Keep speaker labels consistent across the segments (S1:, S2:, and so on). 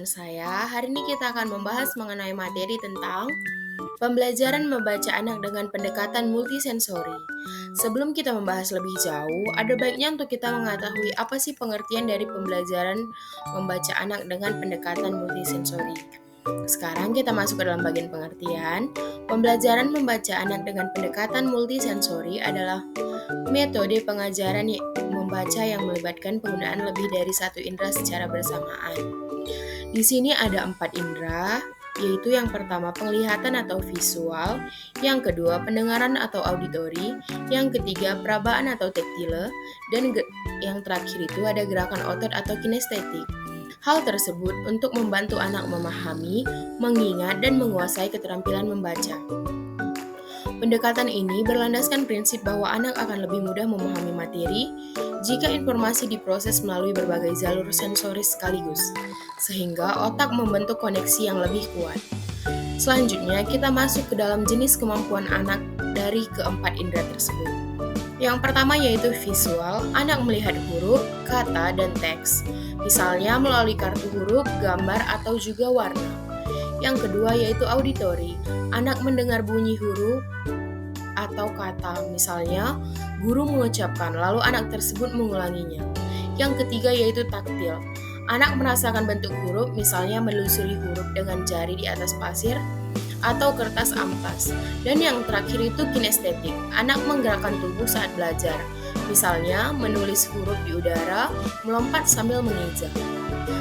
S1: saya. Hari ini kita akan membahas mengenai materi tentang pembelajaran membaca anak dengan pendekatan multisensori. Sebelum kita membahas lebih jauh, ada baiknya untuk kita mengetahui apa sih pengertian dari pembelajaran membaca anak dengan pendekatan multisensori. Sekarang kita masuk ke dalam bagian pengertian. Pembelajaran membaca anak dengan pendekatan multisensori adalah metode pengajaran membaca yang melibatkan penggunaan lebih dari satu indera secara bersamaan. Di sini ada 4 indera, yaitu yang pertama penglihatan atau visual, yang kedua pendengaran atau auditori, yang ketiga perabaan atau taktile, dan yang terakhir itu ada gerakan otot atau kinestetik. Hal tersebut untuk membantu anak memahami, mengingat, dan menguasai keterampilan membaca. Pendekatan ini berlandaskan prinsip bahwa anak akan lebih mudah memahami materi jika informasi diproses melalui berbagai jalur sensoris sekaligus, sehingga otak membentuk koneksi yang lebih kuat. Selanjutnya, kita masuk ke dalam jenis kemampuan anak dari keempat indera tersebut. Yang pertama yaitu visual, anak melihat huruf, kata, dan teks, misalnya melalui kartu huruf, gambar, atau juga warna. Yang kedua yaitu auditori, anak mendengar bunyi huruf atau kata, misalnya guru mengucapkan, lalu anak tersebut mengulanginya. Yang ketiga yaitu taktil, anak merasakan bentuk huruf, misalnya menelusuri huruf dengan jari di atas pasir atau kertas amplas. Dan yang terakhir itu kinestetik, anak menggerakkan tubuh saat belajar, misalnya menulis huruf di udara, melompat sambil mengeja.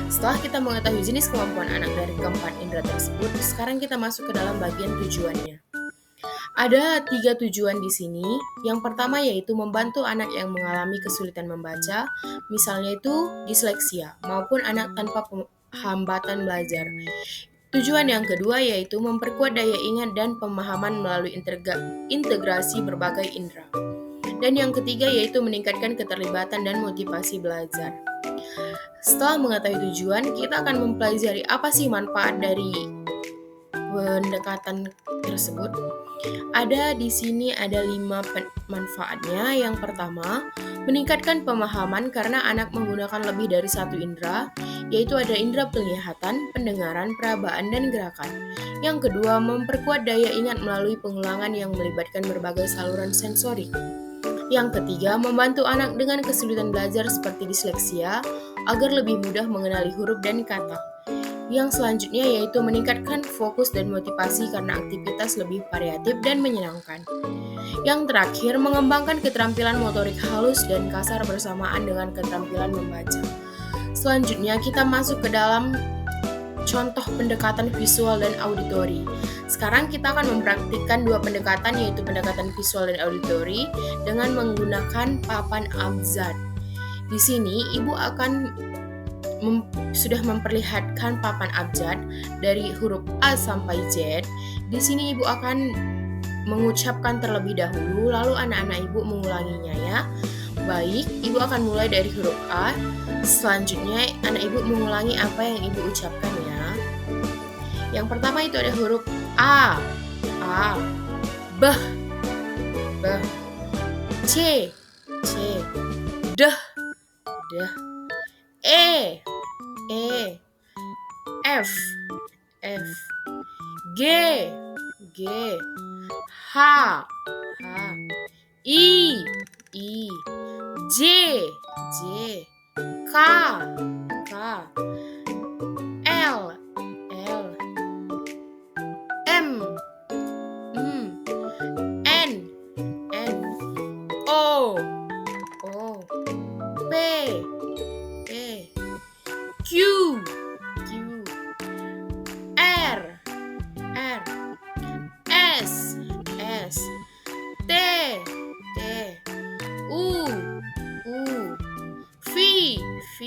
S1: Setelah kita mengetahui jenis kemampuan anak dari keempat indera tersebut, sekarang kita masuk ke dalam bagian tujuannya. Ada 3 tujuan di sini. Yang pertama yaitu membantu anak yang mengalami kesulitan membaca, misalnya itu disleksia, maupun anak tanpa hambatan belajar. Tujuan yang kedua yaitu memperkuat daya ingat dan pemahaman melalui integrasi berbagai indera. Dan yang ketiga yaitu meningkatkan keterlibatan dan motivasi belajar. Setelah mengetahui tujuan, kita akan mempelajari apa sih manfaat dari pendekatan tersebut. Ada di sini ada 5 manfaatnya. Yang pertama, meningkatkan pemahaman karena anak menggunakan lebih dari satu indera, yaitu ada indera penglihatan, pendengaran, perabaan, dan gerakan. Yang kedua, memperkuat daya ingat melalui pengulangan yang melibatkan berbagai saluran sensori. Yang ketiga, membantu anak dengan kesulitan belajar seperti disleksia agar lebih mudah mengenali huruf dan kata. Yang selanjutnya yaitu meningkatkan fokus dan motivasi karena aktivitas lebih variatif dan menyenangkan. Yang terakhir, mengembangkan keterampilan motorik halus dan kasar bersamaan dengan keterampilan membaca. Selanjutnya kita masuk ke dalam contoh pendekatan visual dan auditori. Sekarang kita akan mempraktikkan 2 pendekatan, yaitu pendekatan visual dan auditori dengan menggunakan papan abjad. Di sini ibu akan sudah memperlihatkan papan abjad dari huruf A sampai Z. Di sini ibu akan mengucapkan terlebih dahulu, lalu anak-anak ibu mengulanginya ya. Baik, ibu akan mulai dari huruf A. Selanjutnya anak ibu mengulangi apa yang ibu ucapkan ya. Yang pertama itu ada huruf A, B, C, D, E, F, G, H, I, J, K, L, M, N, O, P, Q, R, S, T, U, V,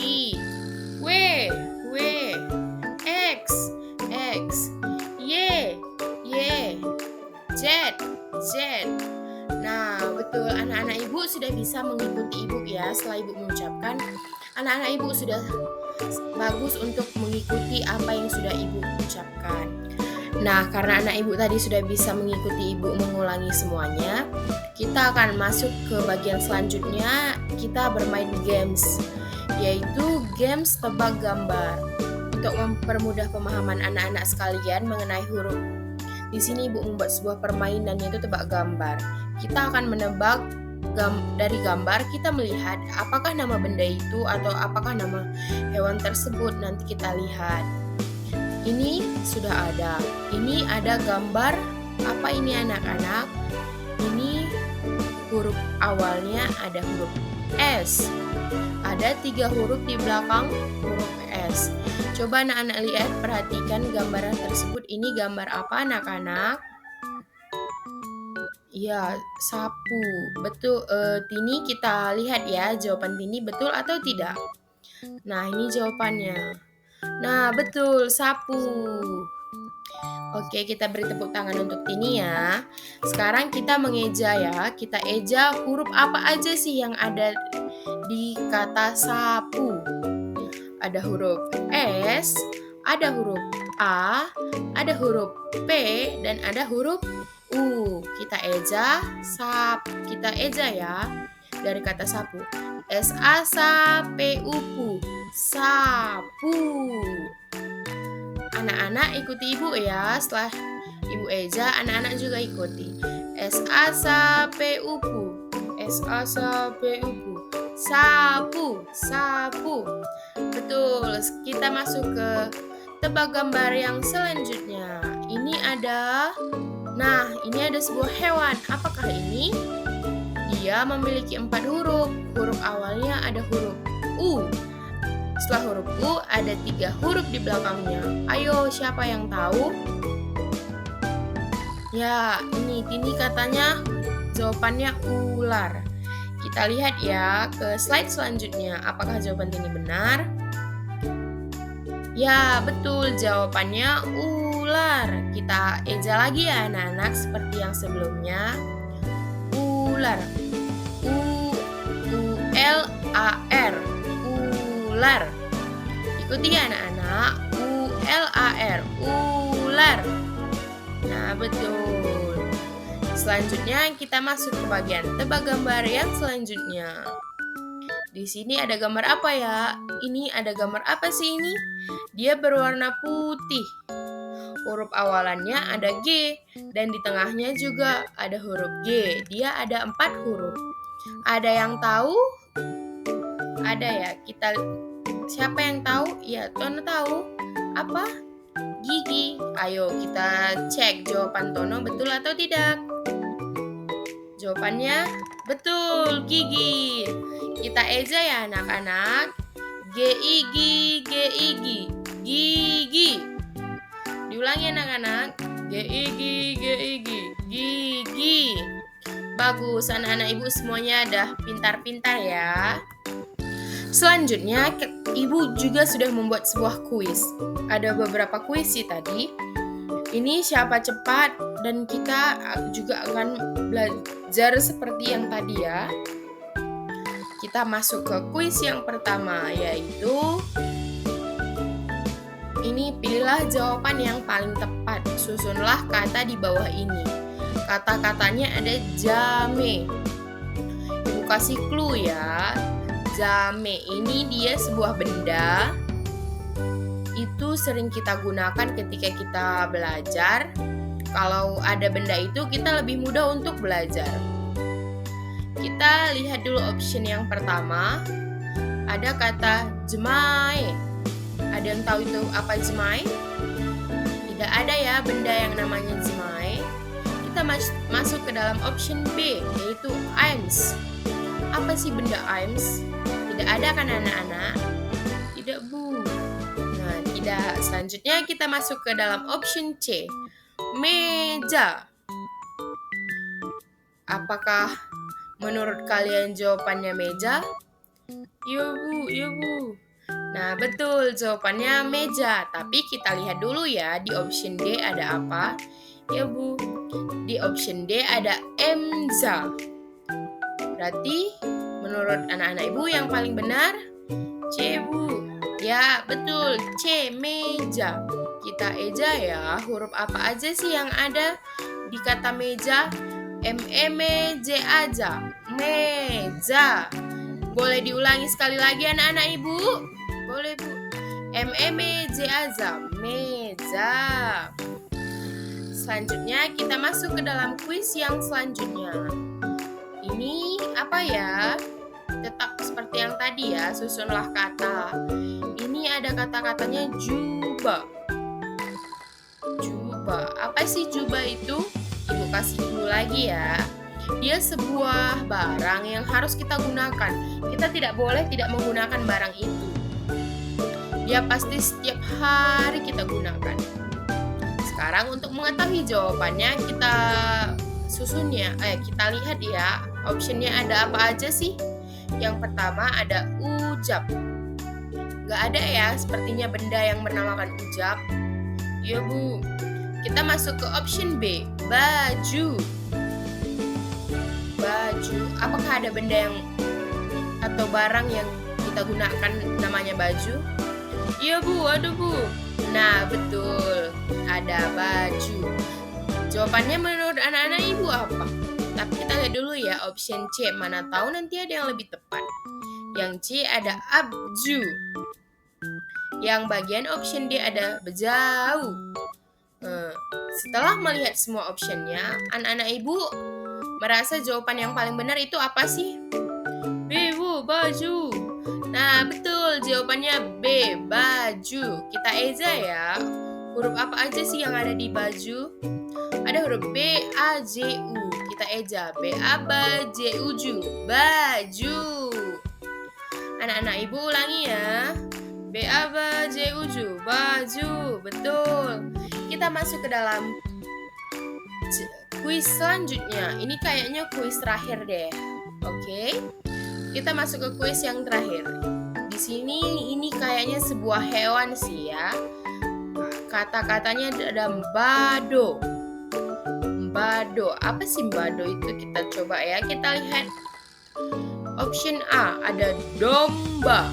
S1: W, X, Y, Z. Nah, betul, anak-anak ibu sudah bisa mengikuti ibu ya. Setelah ibu mengucapkan, anak-anak ibu sudah bagus untuk mengikuti apa yang sudah ibu ucapkan. Nah, karena anak ibu tadi sudah bisa mengikuti ibu mengulangi semuanya, kita akan masuk ke bagian selanjutnya. Kita bermain games, yaitu games tebak gambar. Untuk mempermudah pemahaman anak-anak sekalian mengenai huruf, di sini Ibu membuat sebuah permainan yaitu tebak gambar. Kita akan menebak dari gambar, kita melihat apakah nama benda itu atau apakah nama hewan tersebut. Nanti kita lihat. Ini sudah ada. Ini ada gambar apa ini anak-anak? Ini huruf awalnya ada huruf S. Ada 3 huruf di belakang huruf S. Coba anak-anak lihat, perhatikan gambaran tersebut. Ini gambar apa anak-anak? Ya, sapu. Betul. Tini, kita lihat ya jawaban Tini betul atau tidak. Nah, ini jawabannya. Nah, betul, sapu. Oke, kita beri tepuk tangan untuk Tini ya. Sekarang kita mengeja ya. Kita eja huruf apa aja sih yang ada di kata sapu. Ada huruf S, ada huruf A, ada huruf P, dan ada huruf U. Kita eja ya dari kata sapu. S-A-S-A-P-U-P-U. Sapu. Anak-anak ikuti Ibu ya. Setelah Ibu eja, anak-anak juga ikuti. S-A-S-A-P-U-P. S-A-S-A-P-U-P. Sapu, sapu. Betul, kita masuk ke tebak gambar yang selanjutnya. Ini ada sebuah hewan. Apakah ini? Dia memiliki 4 huruf. Huruf awalnya ada huruf U. Setelah huruf U ada 3 huruf di belakangnya. Ayo, siapa yang tahu? Ya, ini Tini katanya jawabannya ular. Kita lihat ya ke slide selanjutnya. Apakah jawaban Tini benar? Ya, betul, jawabannya ular. Kita eja lagi ya anak-anak seperti yang sebelumnya. Ular. U-L-A-R. Ular. Ikuti ya anak-anak. U-L-A-R. Ular. Nah, betul. Selanjutnya kita masuk ke bagian tebak gambar yang selanjutnya. Di sini ada gambar apa ya? Ini ada gambar apa sih ini? Dia berwarna putih. Huruf awalannya ada G dan di tengahnya juga ada huruf G. Dia ada 4 huruf. Ada yang tahu? Ada ya. Siapa yang tahu? Ya, Tono tahu. Apa? Gigi. Ayo kita cek jawaban Tono betul atau tidak. Jawabannya betul, gigi. Kita eja ya anak-anak. G-I-G, G-I-G, gigi. Diulangi anak-anak. G-I-G, G-I-G, gigi. Bagus, anak-anak Ibu semuanya dah pintar-pintar ya. Selanjutnya, Ibu juga sudah membuat sebuah kuis. Ada beberapa kuis sih tadi. Ini siapa cepat, dan kita juga akan belajar seperti yang tadi ya. Kita masuk ke kuis yang pertama, yaitu ini, pilihlah jawaban yang paling tepat. Susunlah kata di bawah ini. Kata-katanya ada jame. Ibu kasih clue ya. Jame ini dia sebuah benda. Itu sering kita gunakan ketika kita belajar. Kalau ada benda itu, kita lebih mudah untuk belajar. Kita lihat dulu option yang pertama. Ada kata jemai. Ada yang tahu itu apa jemai? Tidak ada ya benda yang namanya jemai. Kita masuk ke dalam option B, yaitu aims. Apa sih benda aims? Tidak ada kan anak-anak? Tidak, Bu. Nah, tidak. Selanjutnya kita masuk ke dalam option C, meja. Apakah menurut kalian jawabannya meja? Iya, Bu, iya, Bu. Nah, betul, jawabannya meja. Tapi kita lihat dulu ya, di option D ada apa? Ya, Bu. Di option D ada emza. Berarti menurut anak-anak Ibu yang paling benar C, Bu. Ya, betul, C, meja. Kita eja ya, huruf apa aja sih yang ada di kata meja? M-E-M-E-J-A-J. Meja. Boleh diulangi sekali lagi anak-anak Ibu? Boleh, Bu. meja, meja. Selanjutnya kita masuk ke dalam kuis yang selanjutnya. Ini apa ya? Tetap seperti yang tadi ya, susunlah kata. Ini ada kata-katanya juba. Juba. Apa sih juba itu? Ibu kasih dulu lagi ya. Dia sebuah barang yang harus kita gunakan. Kita tidak boleh tidak menggunakan barang itu. Dia pasti setiap hari kita gunakan. Sekarang untuk mengetahui jawabannya kita kita lihat ya. Optionnya ada apa aja sih? Yang pertama ada ujab. Gak ada ya sepertinya benda yang bernamakan ujab. Ya Bu. Kita masuk ke option B, baju. Baju. Apakah ada benda yang atau barang yang kita gunakan namanya baju? Iya Bu, ada Bu. Nah betul, ada baju. Jawabannya menurut anak-anak ibu apa? Tapi kita lihat dulu ya option C, mana tahu nanti ada yang lebih tepat. Yang C ada abju. Yang bagian option D ada bejau. Setelah melihat semua optionnya, anak-anak ibu merasa jawaban yang paling benar itu apa sih? B, Bu, baju. Nah, betul. Jawabannya B, baju. Kita eja ya. Huruf apa aja sih yang ada di baju? Ada huruf B, A, J, U. Kita eja. B, A, B, J, U, Ju. Baju. Anak-anak ibu ulangi ya. B, A, B, J, U, Ju. Baju. Betul. Kita masuk ke dalam kuis selanjutnya. Ini kayaknya kuis terakhir deh. Oke. Kita masuk ke kuis yang terakhir. Di sini ini kayaknya sebuah hewan sih ya. Kata-katanya ada mbado. Mbado. Apa sih mbado itu? Kita coba ya. Kita lihat. Option A ada domba.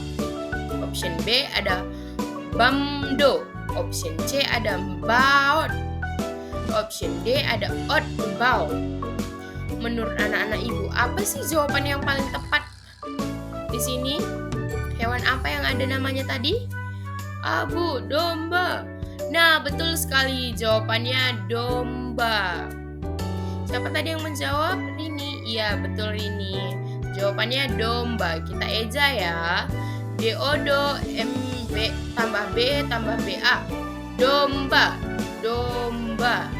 S1: Option B ada bamdo. Option C ada baot. Option D ada otbau. Menurut anak-anak ibu, apa sih jawaban yang paling tepat? Di sini, hewan apa yang ada namanya tadi? Bu, domba. Nah, betul sekali. Jawabannya domba. Siapa tadi yang menjawab? Rini. Iya, betul Rini. Jawabannya domba. Kita eja ya. D-O-D-O M-B tambah B tambah B-A. Domba. Domba.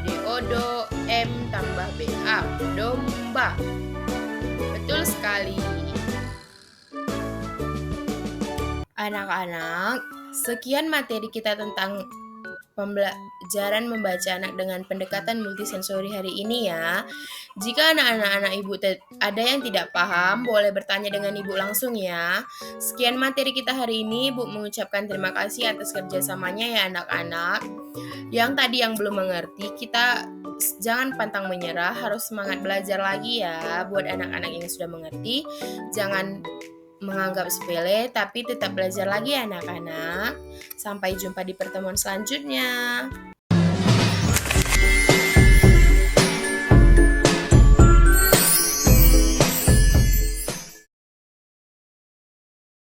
S1: D-O-D-O M tambah B-A. Domba. Betul sekali. Anak-anak, sekian materi kita tentang pembelajaran membaca anak dengan pendekatan multisensori hari ini ya. Jika anak-anak ibu ada yang tidak paham, boleh bertanya dengan ibu langsung ya. Sekian materi kita hari ini, Bu mengucapkan terima kasih atas kerjasamanya ya anak-anak. Yang tadi yang belum mengerti, kita jangan pantang menyerah, harus semangat belajar lagi ya. Buat anak-anak yang sudah mengerti, jangan menganggap sepele, tapi tetap belajar lagi ya anak-anak. Sampai jumpa di pertemuan selanjutnya.